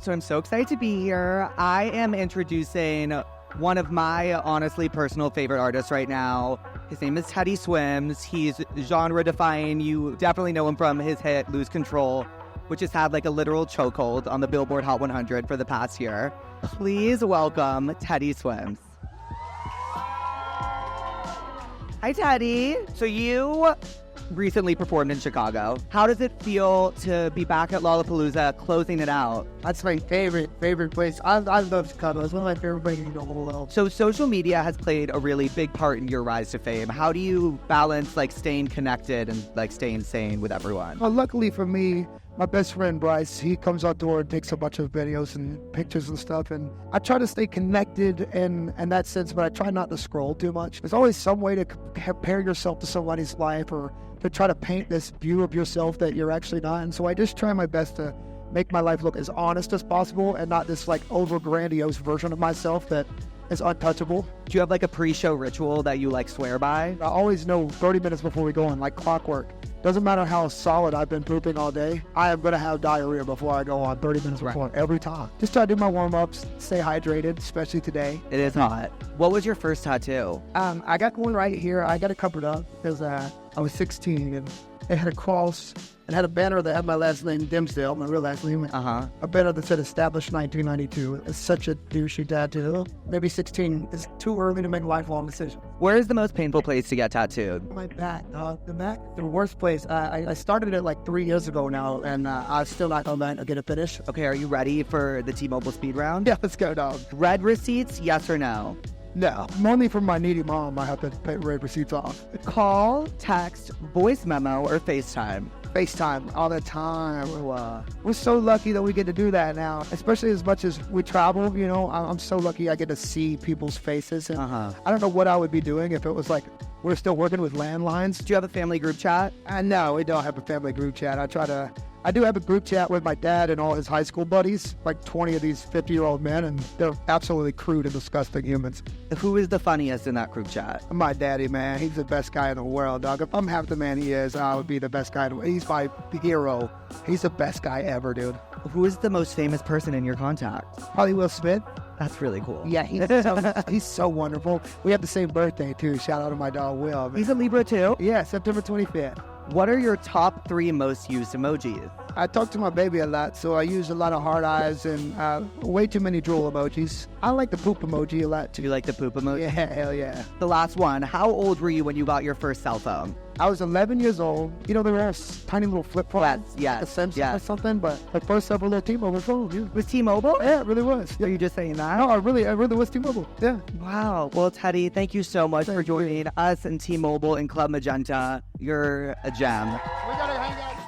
So I'm so excited to be here. I am introducing one of my honestly personal favorite artists right now. His name is Teddy Swims. He's genre-defying. You definitely know him from his hit Lose Control, which has had like a literal chokehold on the Billboard Hot 100 for the past year. Please welcome Teddy Swims. Hi, Teddy. So you recently performed in Chicago. How does it feel to be back at Lollapalooza, closing it out? That's my favorite place. I love Chicago. It's one of my favorite places in the whole world. So social media has played a really big part in your rise to fame. How do you balance like staying connected and like staying sane with everyone? Well, luckily for me, my best friend Bryce, he comes outdoor and takes a bunch of videos and pictures and stuff, and I try to stay connected in that sense, but I try not to scroll too much. There's always some way to compare yourself to somebody's life or to try to paint this view of yourself that you're actually not, and so I just try my best to make my life look as honest as possible and not this like over grandiose version of myself that is untouchable. Do you have like a pre-show ritual that you like swear by? I always know 30 minutes before we go on, like clockwork. Doesn't matter how solid I've been pooping all day, I am going to have diarrhea before I go on 30 minutes before, every time. Just try to do my warm-ups, stay hydrated, especially today. It is hot. What was your first tattoo? I got one right here. I got it covered up because I was 16 and it had a cross and had a banner that had my last name, Dimsdale, my real last name. A banner that said established 1992. It's such a douchey tattoo. Maybe 16 is too early to make a lifelong decision. Where is the most painful place to get tattooed? My back, the back, the worst place. I started it like 3 years ago now, and I'm still not going to get it finished. Okay, are you ready for the T-Mobile speed round? Yeah, let's go, dog. Red receipts, yes or no? No, only from my needy mom I have to pay red receipts off. Call, text, voice memo, or FaceTime? FaceTime all the time. We're so lucky that we get to do that now, especially as much as we travel. You know, I'm so lucky I get to see people's faces. And I don't know what I would be doing if it was like we're still working with landlines. Do you have a family group chat? No, we don't have a family group chat. I do have a group chat with my dad and all his high school buddies, like 20 of these 50-year-old men, and they're absolutely crude and disgusting humans. Who is the funniest in that group chat? My daddy, man. He's the best guy in the world, dog. If I'm half the man he is, I would be the best guy. He's my hero. He's the best guy ever, dude. Who is the most famous person in your contacts? Probably Will Smith. That's really cool. Yeah, he's so wonderful. We have the same birthday, too. Shout out to my dog, Will. Man. He's a Libra, too? Yeah, September 25th. What are your top 3 most used emojis? I talk to my baby a lot, so I use a lot of heart eyes and way too many drool emojis. I like the poop emoji a lot, too. Do you like the poop emoji? Yeah, hell yeah. The last one, how old were you when you got your first cell phone? I was 11 years old. You know, they were all tiny little flip phones. Yes, like a Samsung or something, but the first ever little T-Mobile phone. Yeah. Was T-Mobile? Yeah, it really was. Are you just saying that? No, I really was T-Mobile. Yeah. Wow. Well, Teddy, thank you so much for joining us and T-Mobile and Club Magenta. You're a gem. We gotta hang out.